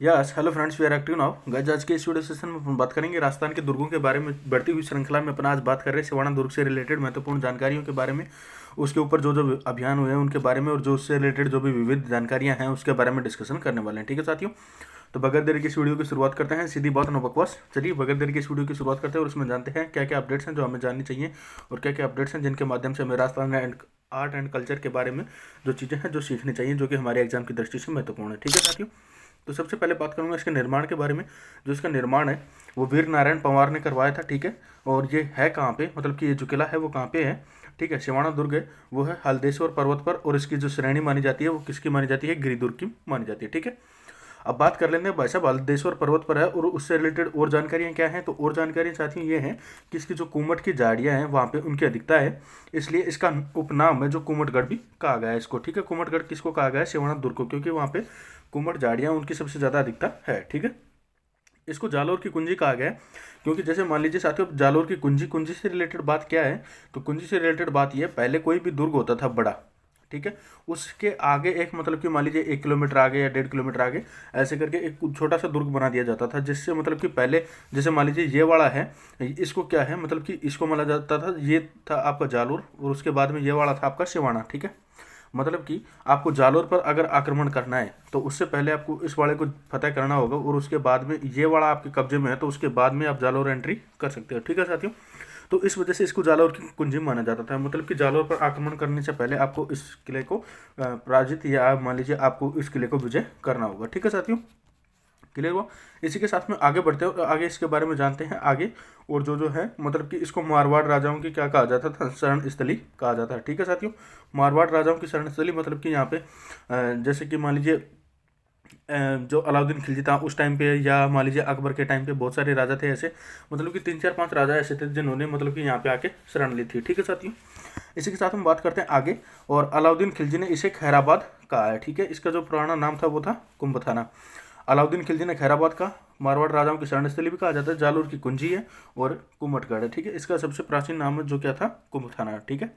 Yes hello friends, we are active now guys. आज के इस वीडियो सेशन में हम बात करेंगे राजस्थान के दुर्गों के बारे में। बढ़ती हुई श्रृंखला में अपना आज बात कर रहे हैं सिवाना दुर्ग से रिलेटेड महत्वपूर्ण जानकारियों के बारे में, उसके ऊपर जो जो अभियान हुए हैं उनके बारे में, और जो उससे रिलेटेड जो भी विविध जानकारियां हैं उसके बारे में डिस्कशन करने वाले हैं। ठीक है साथियों, तो बगैर देरी की इस वीडियो की शुरुआत करते हैं। सीधी बात नो बकवास। चलिए बगैर देरी की इस वीडियो की शुरुआत करते हैं और उसमें जानते हैं क्या क्या अपडेट्स हैं जो हमें जाननी चाहिए, और क्या क्या अपडेट्स हैं जिनके माध्यम से हमें Rajasthan and art and culture के बारे में जो चीज़ें हैं जो सीखनी चाहिए, जो कि हमारे एग्जाम की दृष्टि से महत्वपूर्ण है। ठीक है साथियों, तो सबसे पहले बात करूंगा इसके निर्माण के बारे में। जो इसका निर्माण है वो वीर नारायण पंवार ने करवाया था। ठीक है, और ये है कहाँ पे, मतलब कि ये जो किला है वो कहाँ पे है। ठीक है, सिवाना दुर्ग है वो है हल्देश्वर पर्वत पर, और इसकी जो श्रेणी मानी जाती है वो किसकी मानी जाती है, गिरिदुर्ग की मानी जाती है। ठीक है, अब बात कर लेते हैं भाई साहब, हल्देश्वर पर्वत पर है और उससे रिलेटेड और जानकारियाँ क्या हैं। तो और जानकारियाँ साथियों ये हैं कि इसकी जो कुमट की झाड़ियाँ हैं वहाँ पे उनकी अधिकता है, इसलिए इसका उपनाम है जो कुमटगढ़ भी कहा गया है इसको। ठीक है, कुमटगढ़ किसको कहा गया है, सिवाना दुर्ग को, क्योंकि वहाँ पे कुमट झाड़ियाँ उनकी सबसे ज़्यादा अधिकता है। ठीक है, इसको जालोर की कुंजी कहा गया है, क्योंकि जैसे मान लीजिए साथियों, जालोर की कुंजी, कुंजी से रिलेटेड बात क्या है, तो कुंजी से रिलेटेड बात ये, पहले कोई भी दुर्ग होता था बड़ा, ठीक है, उसके आगे एक, मतलब कि मान लीजिए 1 किलोमीटर आगे या 1.5 किलोमीटर आगे ऐसे करके एक छोटा सा दुर्ग बना दिया जाता था, जिससे मतलब कि पहले जैसे मान लीजिए ये वाला है, इसको क्या है, मतलब कि इसको माना जाता था, ये था आपका जालोर, और उसके बाद में ये वाला था आपका सिवाना। ठीक है, मतलब कि आपको जालोर पर अगर आक्रमण करना है तो उससे पहले आपको इस वाले को फतह करना होगा, और उसके बाद में ये वाला आपके कब्जे में है तो उसके बाद में आप जालोर एंट्री कर सकते हो। ठीक है साथियों, तो इस वजह से इसको जालोर की कुंजी माना जाता था, मतलब कि जालोर पर आक्रमण करने से पहले आपको इस किले को पराजित, या आप मान लीजिए आपको इस किले को विजय करना होगा। ठीक है साथियों, क्लियर हुआ। इसी के साथ में आगे बढ़ते हैं, आगे इसके बारे में जानते हैं आगे। और जो जो है, मतलब कि इसको मारवाड़ राजाओं की क्या कहा जाता था, शरण स्थली कहा जाता है। ठीक है साथियों, मारवाड़ राजाओं की शरण स्थली, मतलब कि यहाँ पे जैसे कि मान लीजिए जो अलाउद्दीन खिलजी था उस टाइम पे, या मान लीजिए अकबर के टाइम पे बहुत सारे राजा थे ऐसे, मतलब कि 3 4 5 राजा ऐसे थे जिन्होंने मतलब कि यहाँ पे आके शरण ली थी। ठीक है साथियों, इसी के साथ हम बात करते हैं आगे। और अलाउद्दीन खिलजी ने इसे खैराबाद कहा है। ठीक है, इसका जो पुराना नाम था वो था कुंभथाना। अलाउद्दीन खिलजी ने खैराबाद का मारवाड़ राजाओं की शरण स्थली भी कहा जाता है, जालोर की कुंजी है और कुमटगढ़ है। ठीक है, इसका सबसे प्राचीन नाम है जो क्या था, कुंभथाना। ठीक है,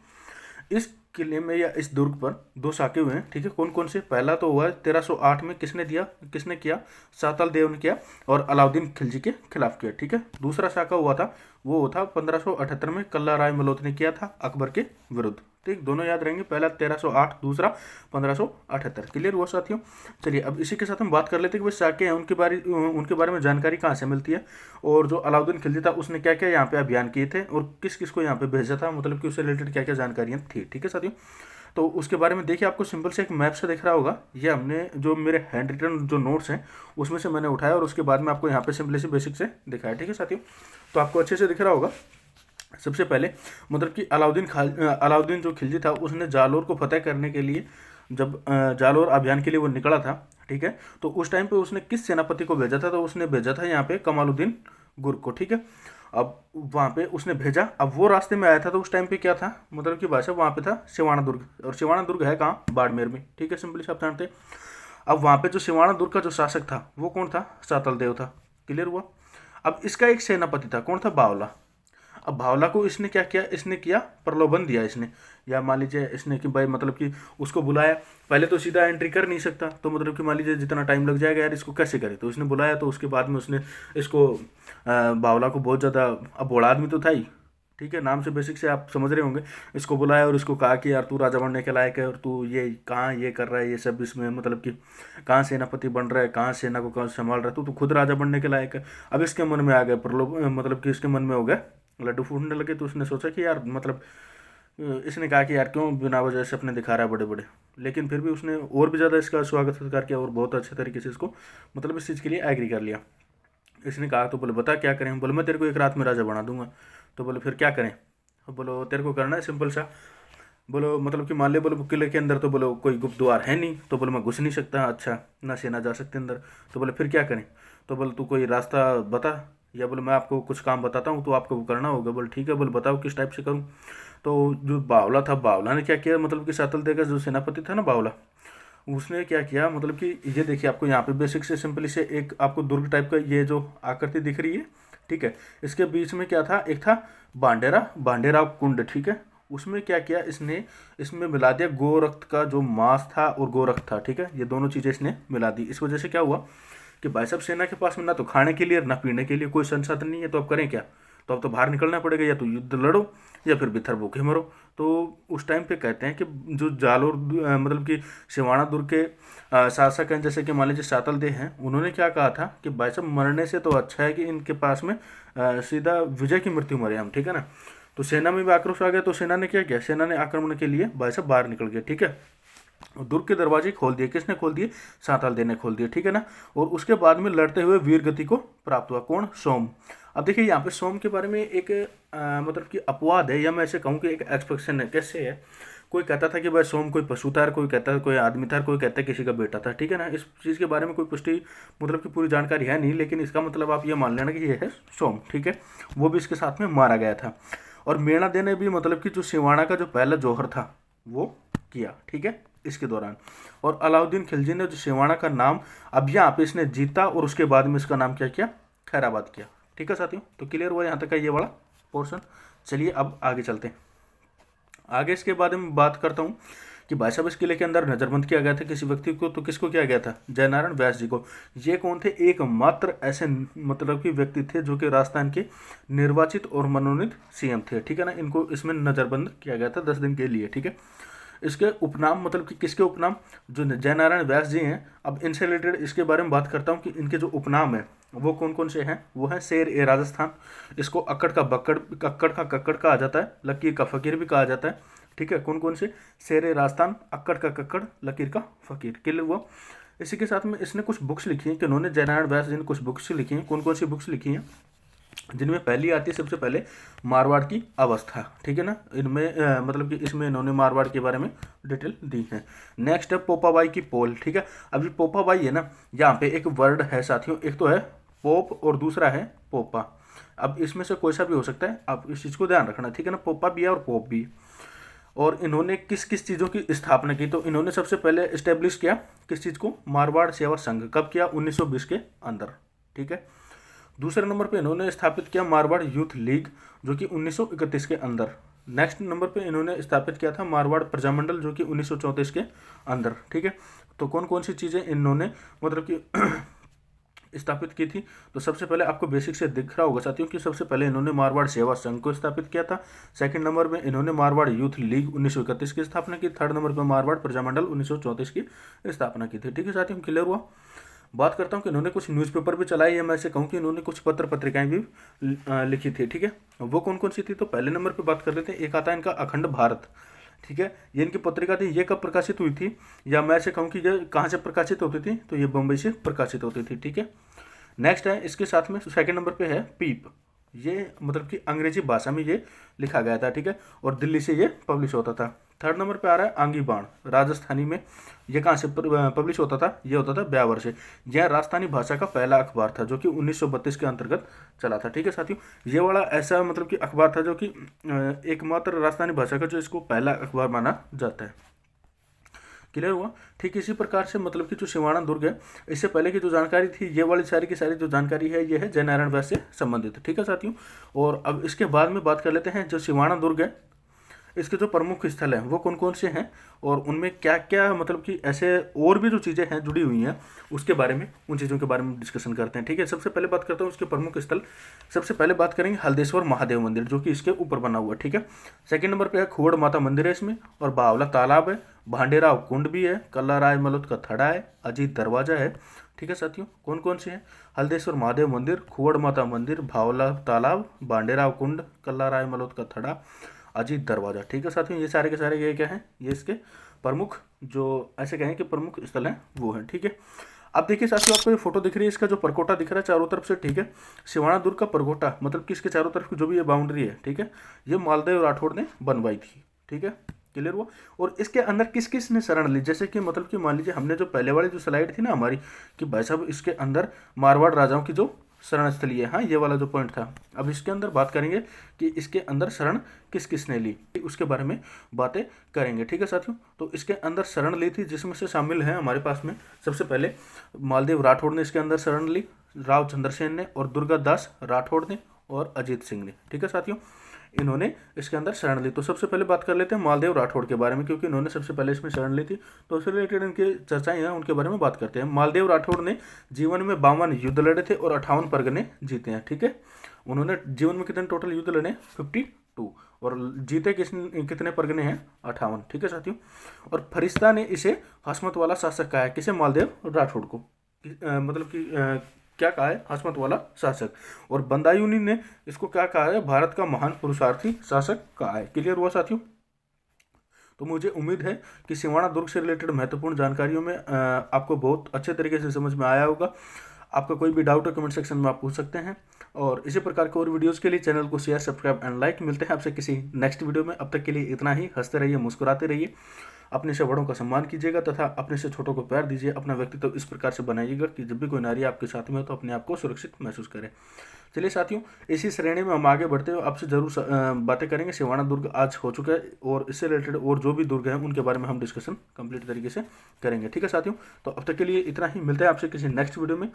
इस किले में या इस दुर्ग पर 2 शाखे हुए हैं। ठीक है, कौन कौन से, पहला तो हुआ 1308 में, किसने किया, सातल देव ने किया और अलाउद्दीन खिलजी के खिलाफ किया। ठीक है, दूसरा शाखा हुआ था वो था 1578 में, कल्ला राय मलोत ने किया था अकबर के विरुद्ध। ठीक, दोनों याद रहेंगे, पहला 1308, दूसरा 1578। क्लियर हुआ साथियों। चलिए अब इसी के साथ हम बात कर लेते हैं कि वो शाखे हैं उनके बारे में जानकारी कहाँ से मिलती है, और जो अलाउद्दीन खिलजी था उसने क्या क्या यहाँ पे अभियान किए थे, और किस किस को यहाँ पे भेजा था, मतलब कि उससे रिलेटेड क्या क्या जानकारियाँ थी। ठीक है साथियों, तो उसके बारे में देखिए, आपको सिंपल से एक मैप से दिख रहा होगा, ये हमने जो मेरे हैंड रिटन जो नोट्स हैं उसमें से मैंने उठाया, और उसके बाद में आपको यहाँ पे सिंपली से बेसिक से दिखाया। ठीक है साथियों, तो आपको अच्छे से दिख रहा होगा। सबसे पहले मतलब कि अलाउद्दीन जो खिलजी था उसने जालोर को फतेह करने के लिए, जब जालोर अभियान के लिए वो निकला था, ठीक है, तो उस टाइम पे उसने किस सेनापति को भेजा था, तो उसने भेजा था यहाँ पे कमालुद्दीन गुर्ग को। ठीक है, अब वहाँ पे उसने भेजा, अब वो रास्ते में आया था तो उस टाइम पे क्या था, मतलब कि भाषा वहाँ पे था सिवाना दुर्ग, और सिवाना दुर्ग है कहाँ, बाड़मेर में। ठीक है, सिंपली से आप जानते हैं। अब वहाँ पे जो सिवाना दुर्ग का जो शासक था वो कौन था, सातल देव था। क्लियर हुआ। अब इसका एक सेनापति था, कौन था, बावला। अब भावला को इसने क्या किया, इसने किया प्रलोभन दिया इसने, या मान लीजिए इसने कि भाई मतलब कि उसको बुलाया, पहले तो सीधा एंट्री कर नहीं सकता, तो मतलब कि मान लीजिए जितना टाइम लग जाएगा यार इसको कैसे करे, तो इसने बुलाया, तो उसके बाद में उसने इसको भावला को बहुत ज़्यादा, अब बड़ा आदमी तो था ही, ठीक है, नाम से बेसिक से आप समझ रहे होंगे, इसको बुलाया और इसको कहा कि यार तू राजा बनने के लायक है, और तू ये कहाँ ये कर रहा है, ये सब इसमें मतलब कि कहाँ सेनापति बन रहा है, कहाँ सेना को कहाँ संभाल रहा है, तू खुद राजा बनने के लायक है। अब इसके मन में आ गया प्रलोभ, मतलब कि इसके मन में हो गया लड्डू फूटने लगे, तो उसने सोचा कि यार मतलब इसने कहा कि यार क्यों बिना वजह से अपने दिखा रहा है बड़े बड़े, लेकिन फिर भी उसने और भी ज़्यादा इसका स्वागत सत्कार किया और बहुत अच्छे तरीके से इसको मतलब इस चीज़ के लिए एग्री कर लिया। इसने कहा तो बोले बता क्या करें, बोले मैं तेरे को एक रात में राजा बना दूंगा। तो बोले फिर क्या करें, तो बोलो तेरे को करना है सिंपल सा, बोलो मतलब कि मान ले, बोलो किले के अंदर तो बोलो कोई गुप्त द्वार है नहीं, तो बोले मैं घुस नहीं सकता, अच्छा ना सेना जा सकते अंदर, तो बोले फिर क्या करें, तो बोले तू कोई रास्ता बता, या बोले मैं आपको कुछ काम बताता हूँ तो आपको वो करना होगा। बोले ठीक है, बोले बताओ किस टाइप से करूँ। तो जो बावला था, बावला ने क्या किया, मतलब कि सातल देगा जो सेनापति था ना बावला, उसने क्या किया, मतलब कि ये देखिए आपको यहाँ पे बेसिक से सिंपली से एक आपको दुर्ग टाइप का ये जो आकृति दिख रही है, ठीक है, इसके बीच में क्या था, एक था बांडेरा कुंड। ठीक है, उसमें क्या किया इसने, इसमें मिला दिया गोरक्त का जो मांस था और गोरक्त था। ठीक है, ये दोनों चीज़ें इसने मिला दी। इस वजह से क्या हुआ कि भाई साहब सेना के पास में ना तो खाने के लिए ना पीने के लिए कोई संसाधन नहीं है, तो अब करें क्या? तो अब तो बाहर निकलना पड़ेगा, या तो युद्ध लड़ो या फिर बिथर भूखे मरो। तो उस टाइम पे कहते हैं कि जो जालोर मतलब कि सिवाना दुर्ग के शासक हैं, जैसे कि मान लीजिए सातल दे हैं, उन्होंने क्या कहा था कि भाई साहब मरने से तो अच्छा है कि इनके पास में सीधा विजय की मृत्यु मरे हम, ठीक है ना। तो सेना में भी आक्रोश आ गया, तो सेना ने क्या किया, सेना ने आक्रमण के लिए भाई साहब बाहर निकल गए, ठीक है। दुर्ग के दरवाजे खोल दिए, किसने खोल दिए? साताल दे ने खोल दिए, ठीक है ना। और उसके बाद में लड़ते हुए वीर गति को प्राप्त हुआ, कौन? सोम। अब देखिए यहाँ पे सोम के बारे में एक मतलब कि अपवाद है, या मैं ऐसे कहूँ कि एक एक्सपेक्टेशन है। कैसे है? कोई कहता था कि भाई सोम कोई पशु था, कोई कहता है कोई आदमी था, कोई कहता है किसी का बेटा था, ठीक है ना। इस चीज़ के बारे में कोई पुष्टि मतलब कि पूरी जानकारी है नहीं, लेकिन इसका मतलब आप ये मान लेना कि ये है सोम, ठीक है। वो भी इसके साथ में मारा गया था। और मेणा दे ने भी मतलब कि जो सिवाना का जो पहला जौहर था वो किया, ठीक है, इसके दौरान। और अलाउद्दीन खिलजी ने जो सिवाना का नाम अब यहाँ पे इसने जीता, और उसके बाद में इसका नाम क्या किया? खैराबाद किया, ठीक है साथियों। तो क्लियर हुआ यहाँ तक का ये वाला पोर्शन। चलिए अब आगे चलते हैं। आगे इसके बाद में बात करता हूँ कि भाई साहब इस किले के अंदर नजरबंद किया गया था किसी व्यक्ति को, तो किसको किया गया था? जयनारायण व्यास जी को। ये कौन थे? एकमात्र ऐसे मतलब कि व्यक्ति थे जो कि राजस्थान के निर्वाचित और मनोनीत सीएम थे, ठीक है ना। इनको इसमें नजरबंद किया गया था 10 दिन के लिए, ठीक है। इसके उपनाम मतलब कि किसके उपनाम? जो जयनारायण व्यास जी हैं, अब इनसे रिलेटेड इसके बारे में बात करता हूँ कि इनके जो उपनाम है वो कौन कौन से हैं। वो है शेर ए राजस्थान, इसको अक्कड़ का बक्कड़, कक्कड़ का कक्कड़ कहा जाता है, लकीर का फकीर भी कहा जाता है, ठीक है। कौन कौन से? शेर ए राजस्थान, अक्कड़ का कक्कड़, लकीर का फकीर। क्लियर हुआ? इसी के साथ में इसने कुछ बुक्स लिखी हैं कि उन्होंने जयनारायण व्यास जी ने कुछ बुक्स लिखी हैं। कौन कौन सी बुक्स लिखी हैं? जिनमें पहली आती है सबसे पहले मारवाड़ की अवस्था, ठीक है ना। इनमें मतलब कि इसमें इन्होंने मारवाड़ के बारे में डिटेल दी है। नेक्स्ट है पोपाबाई की पोल, ठीक है। अभी पोपाबाई है ना, यहाँ पे एक वर्ड है साथियों, एक तो है पोप और दूसरा है पोपा। अब इसमें से कोई सा भी हो सकता है, आप इस चीज़ को ध्यान रखना, ठीक है ना। पोपा भी है और पोप भी। और इन्होंने किस किस चीज़ों की स्थापना की? तो इन्होंने सबसे पहले इस्टेब्लिश किया किस चीज़ को? मारवाड़ सेवा संघ। कब किया? 1920 के अंदर, ठीक है। दूसरे नंबर पे इन्होंने स्थापित किया मारवाड़ यूथ लीग, जो कि 1931 के अंदर। नेक्स्ट नंबर पे इन्होंने स्थापित किया था मारवाड़ प्रजामंडल, जो कि 1934 के अंदर, ठीक है। तो कौन कौन सी चीज़ें इन्होंने मतलब कि स्थापित की थी? तो सबसे पहले आपको बेसिक से दिख रहा होगा साथियों कि सबसे पहले इन्होंने मारवाड़ सेवा संघ को स्थापित किया था। सेकंड नंबर में इन्होंने मारवाड़ यूथ लीग 1931 की स्थापना की। थर्ड नंबर पर मारवाड़ प्रजामंडल 1934 की स्थापना की थी, ठीक है साथियों। क्लियर हुआ? बात करता हूँ कि इन्होंने कुछ न्यूज़पेपर भी चलाए, या मैं ऐसे कहूँ कि इन्होंने कुछ पत्र पत्रिकाएं भी लिखी थी, ठीक है। वो कौन कौन सी थी? तो पहले नंबर पे बात कर लेते हैं। एक आता है इनका अखंड भारत, ठीक है। ये इनकी पत्रिका थी। ये कब प्रकाशित हुई थी, या मैं ऐसे कहूँ कि ये कहाँ से प्रकाशित होती थी? तो ये बम्बई से प्रकाशित होती थी, ठीक है। नेक्स्ट है इसके साथ में सेकंड नंबर पे है पीप। ये मतलब कि अंग्रेजी भाषा में ये लिखा गया था, ठीक है, और दिल्ली से ये पब्लिश होता था। थर्ड नंबर पे आ रहा है आंगी बाण, राजस्थानी में। ये कहाँ से पब्लिश होता था? ये होता था ब्यावर से। यह राजस्थानी भाषा का पहला अखबार था, जो कि 1932 के अंतर्गत चला था, ठीक है साथियों। ये वाला ऐसा मतलब कि अखबार था जो कि एकमात्र राजस्थानी भाषा का जो इसको पहला अखबार माना जाता है। क्लियर हुआ? ठीक इसी प्रकार से मतलब कि जो सिवाना दुर्ग है, इससे पहले की जो जानकारी थी, ये वाली सारी की सारी जो जानकारी है ये है जयनारायण व्यास से संबंधित, ठीक है साथियों। और अब इसके बाद में बात कर लेते हैं जो सिवाना दुर्ग है, इसके जो प्रमुख स्थल हैं वो कौन कौन से हैं, और उनमें क्या क्या मतलब कि ऐसे और भी जो चीज़ें हैं जुड़ी हुई हैं, उसके बारे में, उन चीज़ों के बारे में डिस्कशन करते हैं, ठीक है। सबसे पहले बात करता हूँ उसके प्रमुख स्थल। सबसे पहले बात करेंगे हल्देश्वर महादेव मंदिर, जो कि इसके ऊपर बना हुआ है, ठीक है। सेकंड नंबर पे है खुवड़ माता मंदिर है इसमें, और बावला तालाब है, भांडेराव कुंड भी है, कल्लाराय मलोद का थड़ा है, अजीत दरवाजा है, ठीक है साथियों। कौन कौन से हैं? हल्देश्वर महादेव मंदिर, खुवड़ माता मंदिर, भावला तालाब, भांडेराव कुंड, कल्लाराय मलोद का थड़ा, अजीत दरवाजा, ठीक है साथियों। ये सारे के सारे ये क्या हैं? ये इसके प्रमुख जो ऐसे कहें कि प्रमुख स्थल हैं वो हैं, ठीक है। अब देखिए साथियों, आपको ये फोटो दिख रही है, इसका जो परकोटा दिख रहा है चारों तरफ से, ठीक है। सिवाना दुर्ग का परकोटा मतलब कि इसके चारों तरफ की जो भी ये बाउंड्री है, ठीक है, ये मालदेव राठौड़ ने बनवाई थी, ठीक है। क्लियर हुआ? और इसके अंदर किस किस ने शरण ली? जैसे कि मतलब कि मान लीजिए हमने जो पहले वाली जो स्लाइड थी ना हमारी, कि भाई साहब इसके अंदर मारवाड़ राजाओं की जो शरण स्थली है, हाँ ये वाला जो पॉइंट था। अब इसके अंदर बात करेंगे कि इसके अंदर शरण किस किस ने ली, उसके बारे में बातें करेंगे, ठीक है साथियों। तो इसके अंदर शरण ली थी जिसमें से शामिल है हमारे पास में सबसे पहले मालदेव राठौड़ ने इसके अंदर शरण ली, राव चंद्रसेन ने, और दुर्गा दास राठौड़ ने, और अजीत सिंह ने, ठीक है साथियों। इन्होंने इसके अंदर शरण ली। तो सबसे पहले बात कर लेते हैं मालदेव राठौड़ के बारे में, क्योंकि इन्होंने सबसे पहले इसमें शरण ली थी, तो उससे रिलेटेड इनकी चर्चाएं हैं, उनके बारे में बात करते हैं। मालदेव राठौड़ ने जीवन में 52 युद्ध लड़े थे और 58 परगने जीते हैं। ठीक है, उन्होंने जीवन में कितने टोटल युद्ध लड़े? 52, और जीते कितने परगने हैं? 58। ठीक है साथियों, और फरिश्ता ने इसे हस्मत वाला शासक कहा है। किसे? मालदेव राठौड़ को। मतलब कि क्या कहा है? हस्मत वाला शासक। और बंदायूनी ने इसको क्या कहा है? भारत का महान पुरुषार्थी शासक कहा है। क्लियर हुआ साथियों? तो मुझे उम्मीद है कि सिवाना दुर्ग से रिलेटेड महत्वपूर्ण जानकारियों में आपको बहुत अच्छे तरीके से समझ में आया होगा। आपका कोई भी डाउट है कमेंट सेक्शन में आप पूछ सकते हैं, और इसी प्रकार के और वीडियोस के लिए चैनल को शेयर, सब्सक्राइब एंड लाइक। मिलते हैं आपसे किसी नेक्स्ट वीडियो में। अब तक के लिए इतना ही। हंसते रहिए, मुस्कुराते रहिए, अपने से बड़ों का सम्मान कीजिएगा तथा अपने से छोटों को प्यार दीजिए। अपना व्यक्तित्व इस प्रकार से बनाइएगा कि जब भी कोई नारी आपके साथ में हो तो अपने आप को सुरक्षित महसूस करे। चलिए साथियों, इसी श्रेणी में हम आगे बढ़ते हुए आपसे जरूर बातें करेंगे। सिवाना दुर्ग आज हो चुका है, और इससे रिलेटेड और जो भी दुर्ग हैं उनके बारे में हम डिस्कशन कंप्लीट तरीके से करेंगे। ठीक है साथियों, तो अब तक के लिए इतना ही। मिलते हैं आपसे किसी नेक्स्ट वीडियो में।